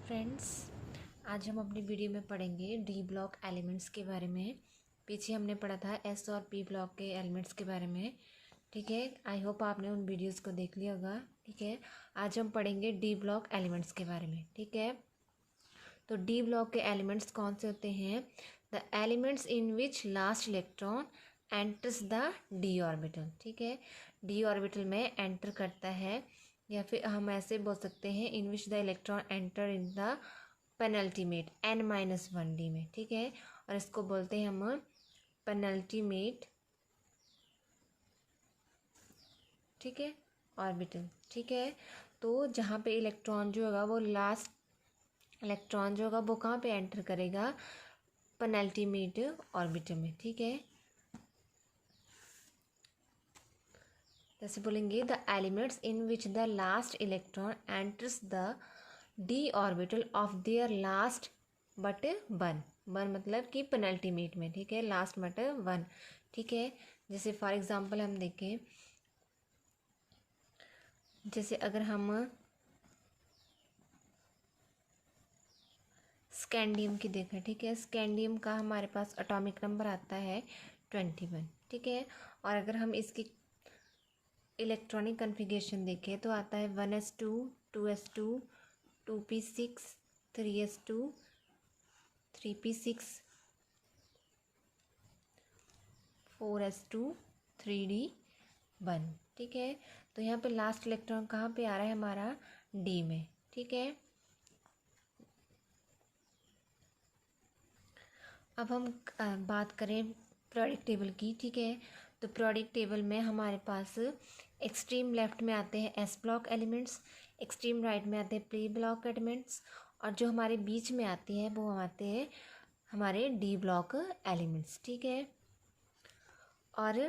Friends, आज हम अपनी वीडियो में पढ़ेंगे डी ब्लॉक एलिमेंट्स के बारे में। पीछे हमने पढ़ा था एस और पी ब्लॉक के एलिमेंट्स के बारे में। ठीक है, आई होप आपने उन वीडियोस को देख लिया होगा। ठीक है, आज हम पढ़ेंगे डी ब्लॉक एलिमेंट्स के बारे में। ठीक है, तो डी ब्लॉक के एलिमेंट्स कौन से होते हैं? The elements in which last electron enters the D orbital. ठीक है, डी ऑर्बिटल में एंटर करता है, या फिर हम ऐसे बोल सकते हैं in which the electron enter in the penultimate n-1 D में। ठीक है, और इसको बोलते हैं हम पेनल्टीमेट, ठीक है, ऑर्बिटल। ठीक है, तो जहाँ पे इलेक्ट्रॉन जो होगा वो लास्ट इलेक्ट्रॉन जो होगा वो कहाँ पे एंटर करेगा? पेनल्टीमेट ऑर्बिटल में। ठीक है, जैसे बोलेंगे the elements in which the last electron enters the D orbital of their last but one. One मतलब कि पेनल्टीमेट में। ठीक है, लास्ट बट वन। ठीक है, जैसे फॉर एग्जांपल हम देखें, जैसे अगर हम स्कैंडियम की देखें। ठीक है, स्कैंडियम का हमारे पास एटॉमिक नंबर आता है 21। ठीक है, और अगर हम इसकी इलेक्ट्रॉनिक कन्फिगरेशन देखें तो आता है 1s2 2s2 2p6 3s2 3p6 4s2 3d1। ठीक है, तो यहाँ पे लास्ट इलेक्ट्रॉन कहाँ पे आ रहा है? हमारा डी में। ठीक है, अब हम बात करें पीरियोडिक टेबल की। ठीक है, तो पीरियोडिक टेबल में हमारे पास एक्सट्रीम लेफ्ट में आते हैं S block elements, extreme right में आते हैं पी ब्लॉक एलिमेंट्स, और जो हमारे बीच में आती है वो आते हैं हमारे डी ब्लॉक एलिमेंट्स। ठीक है, और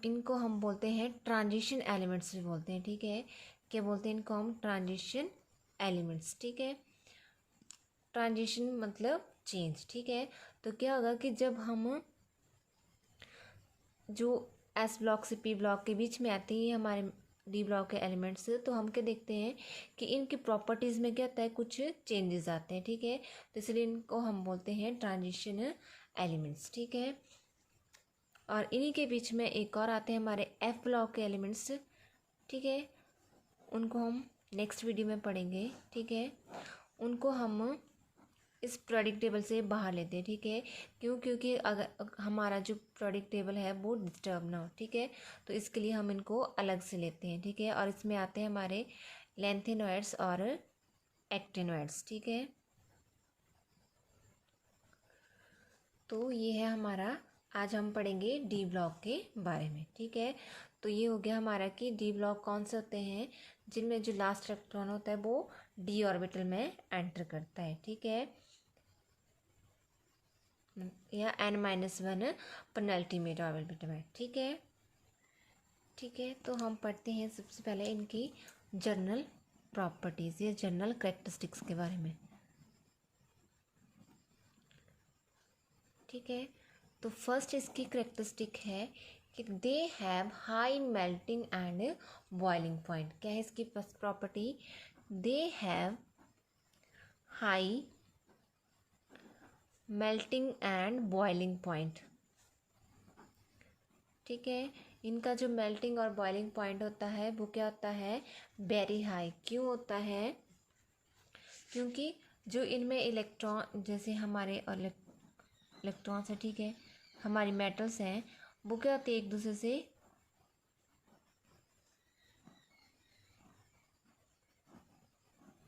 इनको हम बोलते हैं ट्रांजिशन एलिमेंट्स भी बोलते हैं। ठीक है, क्या बोलते हैं इनको? हम ट्रांजिशन एलिमेंट्स। ठीक है, ट्रांजिशन मतलब चेंज। ठीक है, तो क्या होगा कि जब हम जो एस ब्लॉक से पी ब्लॉक के बीच में आते हैं हमारे डी ब्लॉक के एलिमेंट्स, तो हम क्या देखते हैं कि इनकी प्रॉपर्टीज़ में क्या होता है? कुछ चेंजेस आते हैं। ठीक है, तो इसलिए इनको हम बोलते हैं ट्रांजिशन एलिमेंट्स। ठीक है, और इन्हीं के बीच में एक और आते हैं हमारे एफ ब्लॉक के एलिमेंट्स। ठीक है, उनको हम नेक्स्ट वीडियो में पढ़ेंगे। ठीक है, उनको हम इस पीरियोडिक टेबल से बाहर लेते हैं। ठीक है, क्योंकि अगर हमारा जो पीरियोडिक टेबल है वो डिस्टर्ब ना हो। ठीक है, तो इसके लिए हम इनको अलग से लेते हैं। ठीक है, और इसमें आते हैं हमारे लेंथेनॉइड्स और एक्टिनॉइड्स। ठीक है, तो ये है हमारा, आज हम पढ़ेंगे डी ब्लॉक के बारे में। ठीक है, तो ये हो गया हमारा कि डी ब्लॉक कौन से होते हैं जिनमें जो लास्ट इलेक्ट्रॉन होता है वो डी ऑर्बिटल में एंटर करता है। ठीक है, या n-1 पेनल्टीमेट ऑर्बिटल में। ठीक है, ठीक है, तो हम पढ़ते हैं सबसे पहले इनकी जनरल प्रॉपर्टीज़ या जनरल कैरेक्टरिस्टिक्स के बारे में। ठीक है, तो फर्स्ट इसकी कैरेक्टरिस्टिक है कि they have high melting and boiling point. क्या है इसकी first property? They have high melting and boiling point. ठीक है, इनका जो मेल्टिंग और बॉइलिंग पॉइंट होता है वो क्या होता है? Very high. क्यों होता है? क्योंकि जो इनमें इलेक्ट्रॉन, जैसे हमारे इलेक्ट्रॉन्स है, ठीक है, हमारी मेटल्स हैं, वो क्या होते हैं? एक दूसरे से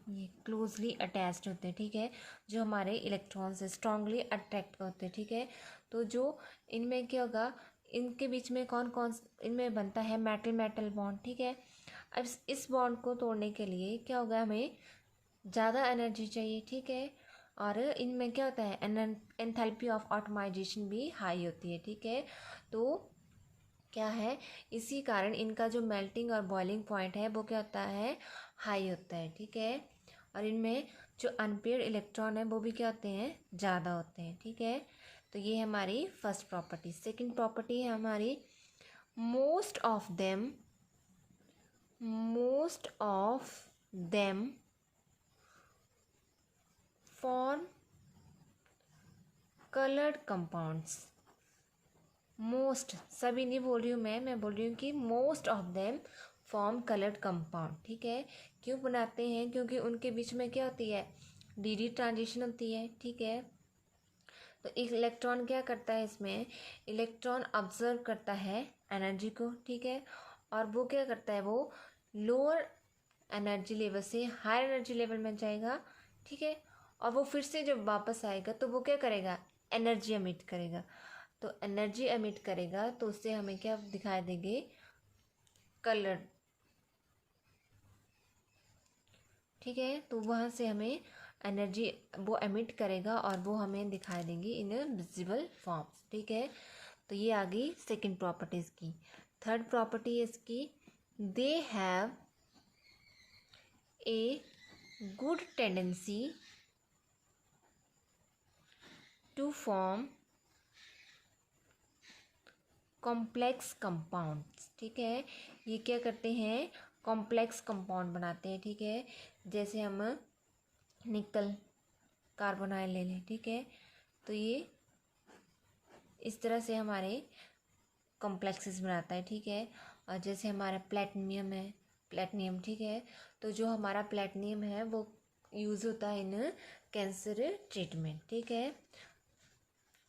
ये क्लोजली अटैच्ड होते हैं। ठीक है, जो हमारे इलेक्ट्रॉन्स से स्ट्रांगली अट्रैक्ट होते हैं। ठीक है, तो जो इनमें क्या होगा, इनके बीच में कौन कौन इनमें बनता है? Metal metal bond. ठीक है, अब इस बॉन्ड को तोड़ने के लिए क्या होगा? हमें ज़्यादा एनर्जी चाहिए। ठीक है, और इनमें क्या होता है? एंथैल्पी ऑफ ऑटोमाइजेशन भी हाई होती है। ठीक है, तो क्या है, इसी कारण इनका जो मेल्टिंग और बॉइलिंग पॉइंट है वो क्या होता है? हाई होता है। ठीक है, और इनमें जो अनपेयर्ड इलेक्ट्रॉन है वो भी क्या होते हैं? ज़्यादा होते हैं। ठीक है, तो ये है हमारी फर्स्ट प्रॉपर्टी। सेकंड प्रॉपर्टी है हमारी most of them form coloured compounds. Most, सभी नहीं बोल रही हूँ मैं बोल रही हूँ कि most of them form coloured compound. ठीक है, क्यों बनाते हैं? क्योंकि उनके बीच में क्या होती है, डी ट्रांजिशन होती है। ठीक है, तो इलेक्ट्रॉन क्या करता है, इसमें इलेक्ट्रॉन ऑब्जर्व करता है एनर्जी को। ठीक है, और वो क्या करता है, वो लोअर एनर्जी लेवल से हायर एनर्जी लेवल में जाएगा। ठीक है, और वो फिर से जब वापस आएगा तो वो क्या करेगा, एनर्जी एमिट करेगा। तो एनर्जी एमिट करेगा तो उससे हमें क्या दिखाई देंगे, कलर। ठीक है, तो वहाँ से हमें एनर्जी वो एमिट करेगा और वो हमें दिखाई देंगी इन विजिबल फॉर्म्स। ठीक है, तो ये आ गई सेकेंड प्रॉपर्टीज़ की। थर्ड प्रॉपर्टी है इसकी, they have a good tendency to form complex compounds. ठीक है, ये क्या करते हैं, कॉम्प्लेक्स कंपाउंड बनाते हैं। ठीक है, जैसे हम निकल कार्बोनाइल ले लें। ठीक है, तो ये इस तरह से हमारे कॉम्प्लेक्सेस बनाता है। ठीक है, और जैसे हमारा प्लेटिनियम है, प्लेटिनियम। ठीक है, तो जो हमारा प्लेटिनियम है वो यूज़ होता है इन कैंसर ट्रीटमेंट। ठीक है,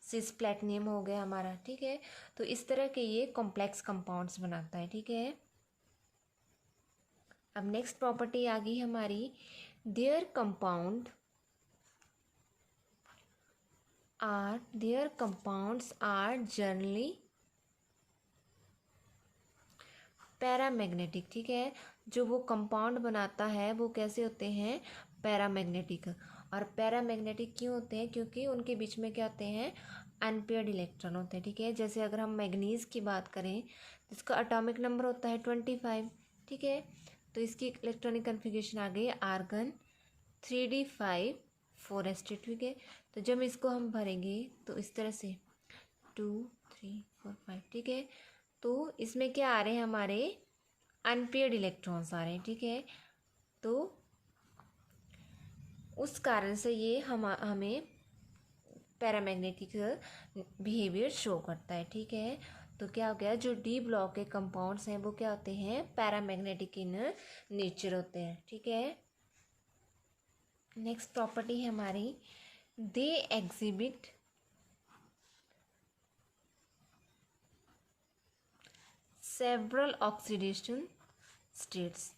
सिस प्लेटिनियम हो गया हमारा। ठीक है, तो इस तरह के ये कॉम्प्लेक्स कंपाउंड्स बनाता है। ठीक है, अब नेक्स्ट प्रॉपर्टी आ गई हमारी, their compounds are generally paramagnetic. ठीक है, जो वो कंपाउंड बनाता है वो कैसे होते हैं, पैरामैग्नेटिक। और पैरामैग्नेटिक क्यों होते हैं, क्योंकि उनके बीच में क्या होते हैं, अनपेयर्ड इलेक्ट्रॉन होते हैं। ठीक है, जैसे अगर हम मैग्नीज की बात करें तो इसका एटॉमिक नंबर होता है 25। ठीक है, तो इसकी इलेक्ट्रॉनिक कन्फिगरेशन आ गई आर्गन 3d5 4s2। ठीक है, तो जब इसको हम भरेंगे तो इस तरह से 2 3 4 5। ठीक है, तो इसमें क्या आ रहे हैं, हमारे अनपेयर्ड इलेक्ट्रॉन्स आ रहे हैं। ठीक है, तो उस कारण से ये हमें पैरामैग्नेटिक बिहेवियर शो करता है। ठीक है, तो क्या हो गया, जो डी ब्लॉक के कंपाउंड्स हैं वो क्या होते हैं, पैरामैग्नेटिक इन नेचर होते हैं। ठीक है, नेक्स्ट प्रॉपर्टी है हमारी, they exhibit several oxidation states.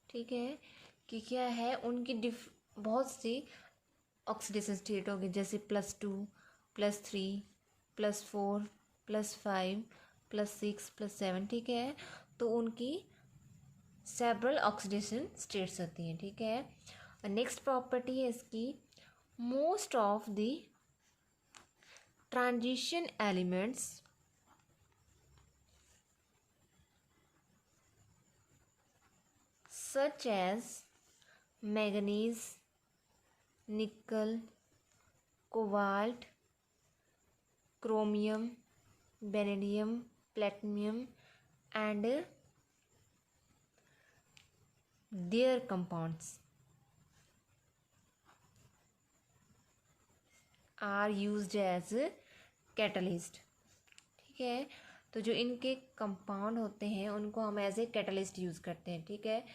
ठीक है, कि क्या है, उनकी बहुत सी ऑक्सीडेशन स्टेट होगी, जैसे +2 +3 +4 +5 +6 +7। ठीक है, तो उनकी सेवरल ऑक्सीडेशन स्टेट्स होती हैं। ठीक है, और नेक्स्ट प्रॉपर्टी है इसकी, most of the transition elements such as manganese, nickel, cobalt, chromium, vanadium, platinum and their compounds are used as catalyst। ठीक है, तो जो इनके कंपाउंड होते हैं उनको हम एज ए कैटलिस्ट यूज़ करते हैं। ठीक है,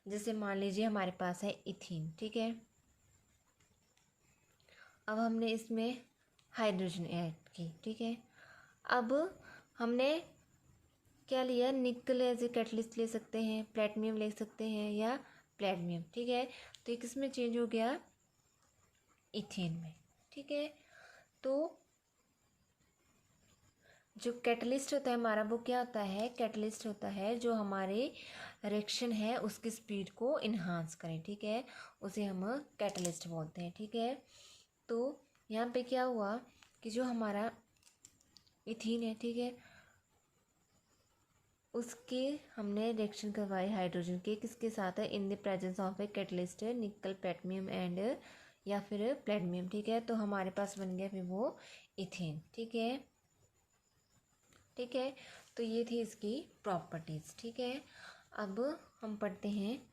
जैसे मान लीजिए हमारे पास है इथीन। ठीक है, अब हमने इसमें हाइड्रोजन ऐड की। ठीक है, अब हमने क्या लिया, निकल एज ए कैटलिस्ट ले सकते हैं, प्लेटिनियम ले सकते हैं या प्लेटिनियम। ठीक है, तो ये किस में चेंज हो गया, इथेन में। ठीक है, तो जो कैटलिस्ट होता है हमारा वो क्या होता है, कैटलिस्ट होता है जो हमारे रिएक्शन है उसकी स्पीड को इन्हांस करें। ठीक है, उसे हम कैटलिस्ट बोलते हैं। ठीक है, तो यहाँ पे क्या हुआ कि जो हमारा इथीन है, ठीक है, उसके हमने रिएक्शन करवाई हाइड्रोजन के किसके साथ है, in the presence of a catalyst निकल प्लेटिनियम एंड या फिर प्लेटिनियम। ठीक है, तो हमारे पास बन गया फिर वो इथेन। ठीक है, ठीक है, तो ये थी इसकी प्रॉपर्टीज़। ठीक है, अब हम पढ़ते हैं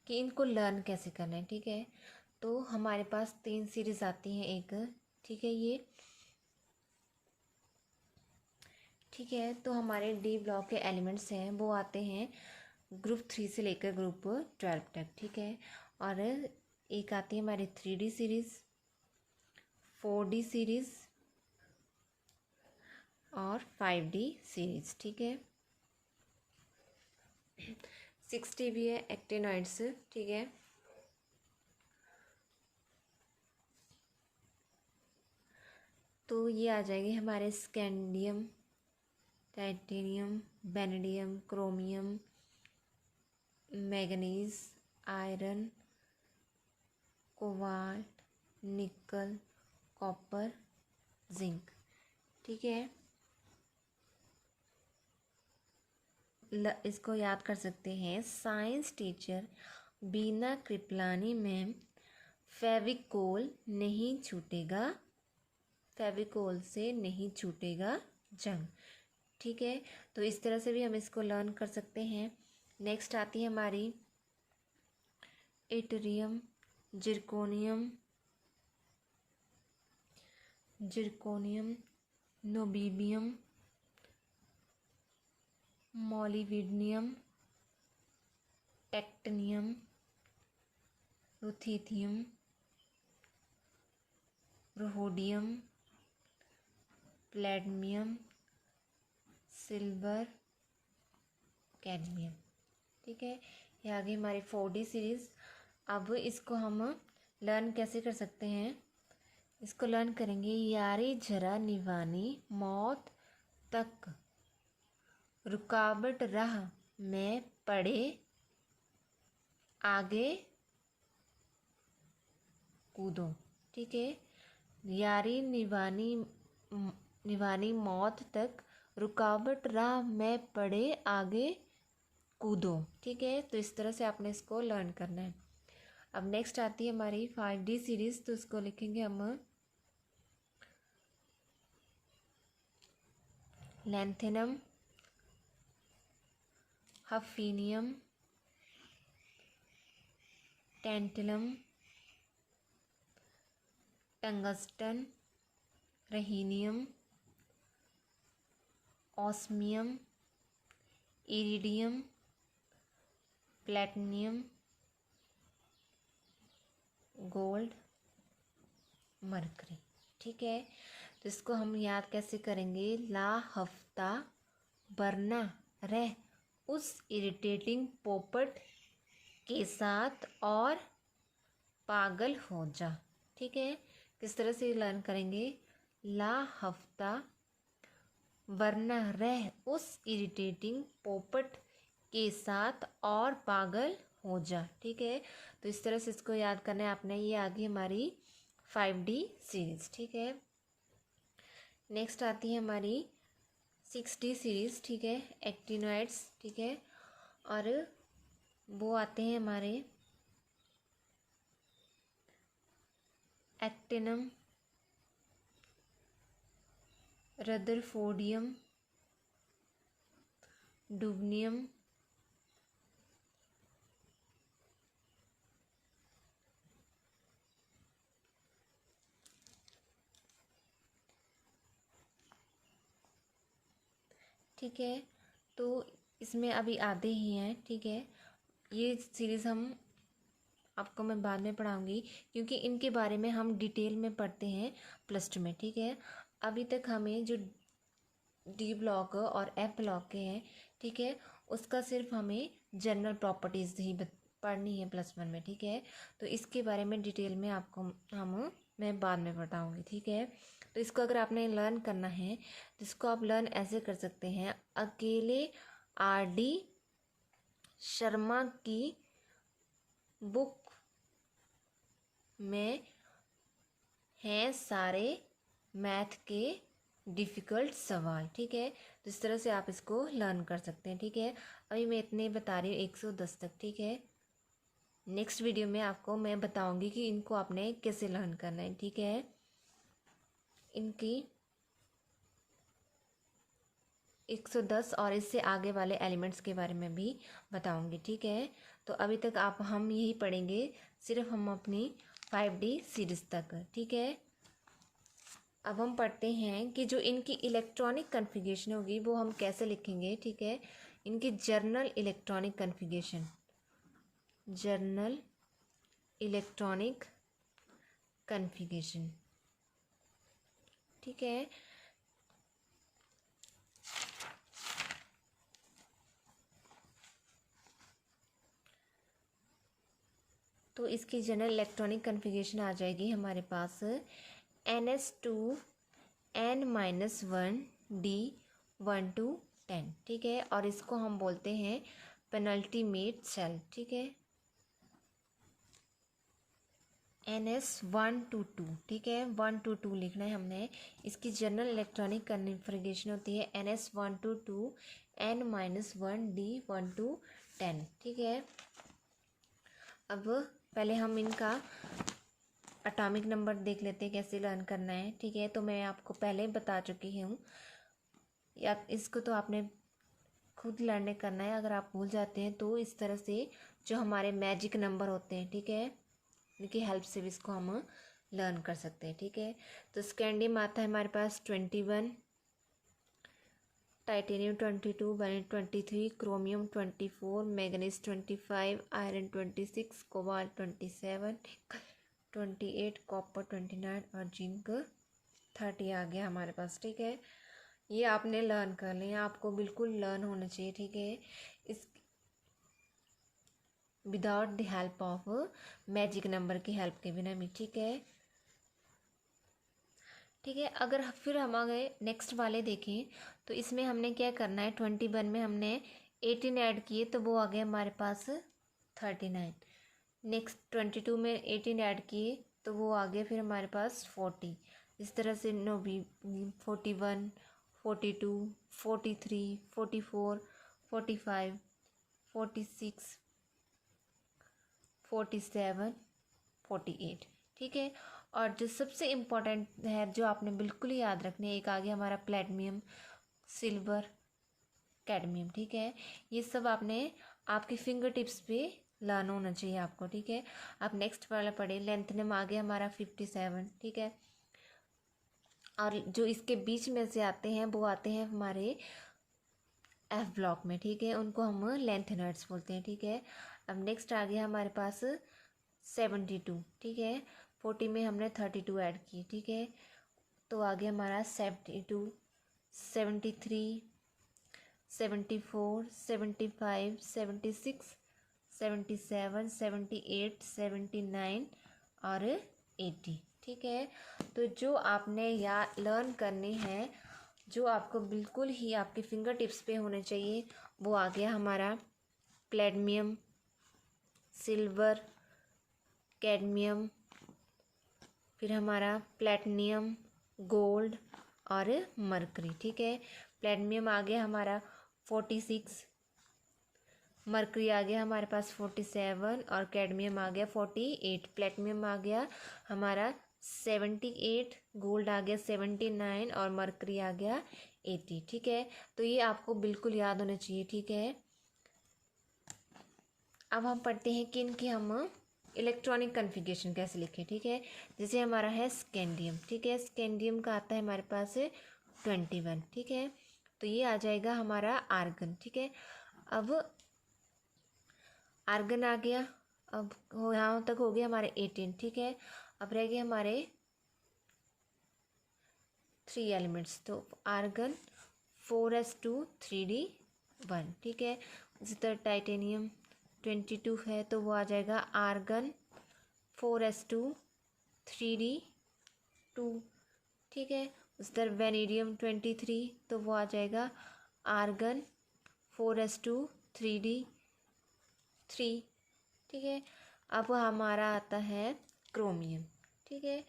कि इनको लर्न कैसे करना है, ठीक है। तो हमारे पास 3 सीरीज़ आती हैं एक, ठीक है ये, ठीक है। तो हमारे डी ब्लॉक के एलिमेंट्स हैं वो आते हैं ग्रुप 3 से लेकर ग्रुप 12 तक, ठीक है। और एक आती है हमारी 3D सीरीज़, 4D सीरीज़ और 5D सीरीज़, ठीक है। 6D भी है एक्टिनॉइड्स, ठीक है। तो ये आ जाएंगे हमारे scandium, titanium, vanadium, chromium, manganese, iron, cobalt, निकल, कॉपर, जिंक, ठीक है। इसको याद कर सकते हैं। साइंस टीचर बीना कृपलानी मैम, फेविकोल नहीं छूटेगा, फेविकोल से नहीं छूटेगा जंग, ठीक है। तो इस तरह से भी हम इसको लर्न कर सकते हैं। नेक्स्ट आती है हमारी इटरियम, जिरकोनियम, नोबीबियम, मॉलिविडनियम, टेक्टनियम, रुथेथियम, रोहोडियम, प्लेडमियम, सिल्वर, कैडमियम, ठीक है। ये आगे हमारी 4D सीरीज़। अब इसको हम लर्न कैसे कर सकते हैं, इसको लर्न करेंगे। यारी जरा निवानी मौत तक, रुकावट राह में पड़े आगे कूदो, ठीक है। यारी निवानी मौत तक, रुकावट राह में पड़े आगे कूदो, ठीक है। तो इस तरह से आपने इसको लर्न करना है। अब नेक्स्ट आती है हमारी 5D सीरीज़। तो इसको लिखेंगे हम lanthanum, hafnium, tantalum, tungsten, rhenium, osmium, iridium, platinum, gold, mercury, ठीक है। तो इसको हम याद कैसे करेंगे। ला हफ्ता वरना रह उस इरिटेटिंग पोपट के साथ और पागल हो जा, ठीक है। किस तरह से लर्न करेंगे। ला हफ्ता वरना रह उस इरिटेटिंग पोपट के साथ और पागल हो जा, ठीक है। तो इस तरह से इसको याद करना है आपने। ये आ गई हमारी 5D सीरीज़, ठीक है। नेक्स्ट आती है हमारी 6D सीरीज़, ठीक है, एक्टिनॉइड्स, ठीक है। और वो आते हैं हमारे एक्टिनम, रदरफोर्डियम, डुबनियम, ठीक है। तो इसमें अभी आधे ही हैं, ठीक है। ये सीरीज़ हम आपको मैं बाद में पढ़ाऊँगी, क्योंकि इनके बारे में हम डिटेल में पढ़ते हैं +2 में, ठीक है। अभी तक हमें जो डी ब्लॉक और एफ ब्लॉक के हैं, ठीक है, उसका सिर्फ हमें जनरल प्रॉपर्टीज़ ही पढ़नी है +1 में, ठीक है। तो इसके बारे में डिटेल में आपको मैं बाद में बताऊँगी, ठीक है। तो इसको अगर आपने लर्न करना है तो इसको आप लर्न ऐसे कर सकते हैं। अकेले RD शर्मा की बुक में हैं सारे मैथ के डिफ़िकल्ट सवाल, ठीक है। तो इस तरह से आप इसको लर्न कर सकते हैं, ठीक है। अभी मैं इतने बता रही हूँ 110 तक, ठीक है। नेक्स्ट वीडियो में आपको मैं बताऊंगी कि इनको आपने कैसे लर्न करना है, ठीक है। इनकी 110 और इससे आगे वाले एलिमेंट्स के बारे में भी बताऊंगी, ठीक है। तो अभी तक हम यही पढ़ेंगे, सिर्फ हम अपनी 5D सीरीज़ तक, ठीक है। अब हम पढ़ते हैं कि जो इनकी इलेक्ट्रॉनिक कन्फिगरेशन होगी वो हम कैसे लिखेंगे, ठीक है। इनकी journal electronic configuration, journal electronic configuration, ठीक है। तो इसकी जनरल इलेक्ट्रॉनिक कन्फिगरेशन आ जाएगी हमारे पास NS2N-1D1 to 10, ठीक है। और इसको हम बोलते हैं पेनल्टीमेट सेल, ठीक है। NS1 to 2, ठीक है, 1 to 2 लिखना है हमने। इसकी जनरल इलेक्ट्रॉनिक कन्फिगरेशन होती है NS1 to 2N-1D1 to 10, ठीक है। अब पहले हम इनका एटॉमिक नंबर देख लेते हैं कैसे लर्न करना है, ठीक है। तो मैं आपको पहले बता चुकी हूँ, या इसको तो आपने खुद लर्न करना है। अगर आप भूल जाते हैं तो इस तरह से जो हमारे मैजिक नंबर होते हैं, ठीक है, इनकी हेल्प से भी इसको हम लर्न कर सकते हैं, ठीक है। तो स्कैंडियम आता है हमारे पास 21, titanium 22, beryllium 23, chromium 24, manganese 25, iron 26, cobalt 27, 28, copper 29 और जिंक 30 आ गया हमारे पास, ठीक है। ये आपने लर्न कर लिया, आपको बिल्कुल लर्न होना चाहिए, ठीक है, इस without the help of magic number की हेल्प के बिना भी, ठीक है, ठीक है। अगर फिर हम आगे नेक्स्ट वाले देखें तो इसमें हमने क्या करना है, 21 में हमने 18 ऐड किए तो वो आ गया हमारे पास 39। नेक्स्ट 22 में 18 ऐड किए तो वो आ गया फिर हमारे पास 40। इस तरह से 41, 42, 43, 44, 45, 46, 47, 48, ठीक है। और जो सबसे इम्पोर्टेंट है जो आपने बिल्कुल ही याद रखने, एक आ गया हमारा प्लेटिनम, सिल्वर, कैडमियम, ठीक है। ये सब आपने आपके फिंगर टिप्स पे लर्न होना चाहिए आपको, ठीक है। अब नेक्स्ट वाला पढ़े, लेंथनम आ गया हमारा 57, ठीक है। और जो इसके बीच में से आते हैं वो आते हैं हमारे एफ ब्लॉक में, ठीक है, उनको हम लेंथनर्ड्स बोलते हैं, ठीक है। अब नेक्स्ट आ गया हमारे पास 72, ठीक है। 40 में हमने 32 ऐड की, ठीक है, तो आ गया हमारा 72, 73, 74, 75, 76, 77, 78, 79 और 80, ठीक है। तो जो आपने लर्न करने हैं, जो आपको बिल्कुल ही आपके फिंगर टिप्स पे होने चाहिए, वो आ गया हमारा प्लेटिनम, सिल्वर, कैडमियम, फिर हमारा प्लेटिनियम, गोल्ड और मरकरी, ठीक है। प्लेटिनियम आ गया हमारा 46, मरकरी आ गया हमारे पास 47 और कैडमियम आ गया 48, प्लेटिनियम आ गया हमारा 78, गोल्ड आ गया 79 और मरकरी आ गया 80, ठीक है। तो ये आपको बिल्कुल याद होना चाहिए, ठीक है। अब हम पढ़ते हैं कि इनकी हम इलेक्ट्रॉनिक कन्फिगरेशन कैसे लिखें, ठीक है। जैसे हमारा है स्कैंडियम, ठीक है, स्कैंडियम का आता है हमारे पास 21, ठीक है। तो ये आ जाएगा हमारा आर्गन, ठीक है। अब आर्गन आ गया, अब यहाँ तक हो गया हमारे 18, ठीक है। अब रह गए हमारे 3 एलिमेंट्स, तो आर्गन 4s2 3d1, ठीक है। इसी तरह टाइटेनियम 22 है तो वो आ जाएगा आर्गन 4s2 3d2, ठीक है। उस तरह वेनेडियम 23 तो वो आ जाएगा आर्गन 4s2 3d3, ठीक है। अब हमारा आता है क्रोमियम, ठीक है।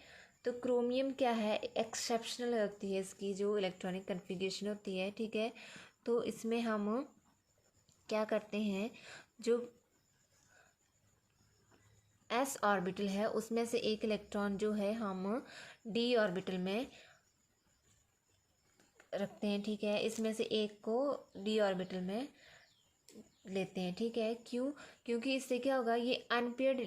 तो क्रोमियम क्या है, एक्सेप्शनल होती है इसकी जो इलेक्ट्रॉनिक कन्फिगरेशन होती है, ठीक है। तो इसमें हम क्या करते हैं, जो s ऑर्बिटल है उसमें से एक इलेक्ट्रॉन जो है हम d ऑर्बिटल में रखते हैं, ठीक है। इसमें से एक को डी ऑर्बिटल में लेते हैं, ठीक है। क्यों? क्योंकि इससे क्या होगा, ये अनपेयर्ड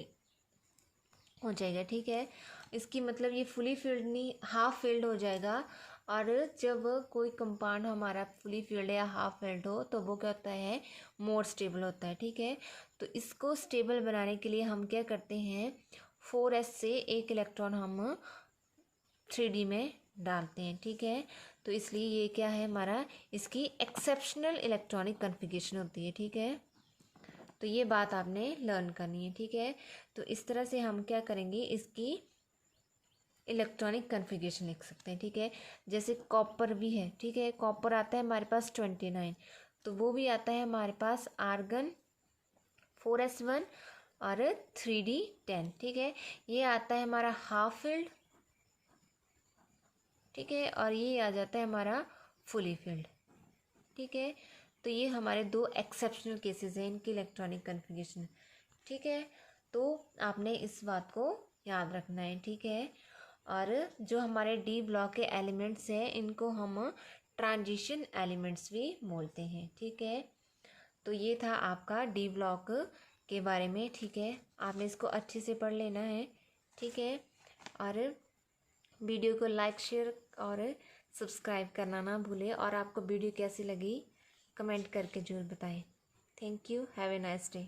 हो जाएगा, ठीक है। इसकी मतलब ये फुली फिल्ड नहीं, हाफ फिल्ड हो जाएगा। और जब कोई कंपाउंड हमारा फुली फिल्ड या हाफ फिल्ड हो तो वो क्या होता है, मोर स्टेबल होता है, ठीक है। तो इसको स्टेबल बनाने के लिए हम क्या करते हैं, 4s से एक इलेक्ट्रॉन हम 3d में डालते हैं, ठीक है। तो इसलिए ये क्या है हमारा, इसकी एक्सेप्शनल इलेक्ट्रॉनिक कन्फिगरेशन होती है, ठीक है। तो ये बात आपने लर्न करनी है, ठीक है। तो इस तरह से हम क्या करेंगे, इसकी इलेक्ट्रॉनिक कन्फिगरेशन लिख सकते हैं, ठीक है। जैसे कॉपर भी है, ठीक है। कॉपर आता है हमारे पास 29, तो वो भी आता है हमारे पास आर्गन 4s1 और 3d10, ठीक है। ये आता है हमारा हाफ फिल्ड, ठीक है। और ये आ जाता है हमारा फुली फिल्ड, ठीक है। तो ये हमारे दो एक्सेप्शनल केसेस हैं इनकी इलेक्ट्रॉनिक कन्फिगरेशन, ठीक है। तो आपने इस बात को याद रखना है, ठीक है। और जो हमारे डी ब्लॉक के एलिमेंट्स हैं इनको हम ट्रांजिशन एलिमेंट्स भी बोलते हैं, ठीक है। तो ये था आपका डी ब्लॉक के बारे में, ठीक है। आपने इसको अच्छे से पढ़ लेना है, ठीक है। और वीडियो को लाइक, शेयर और सब्सक्राइब करना ना भूलें। और आपको वीडियो कैसी लगी कमेंट करके जरूर बताएं। Thank you, have a nice day.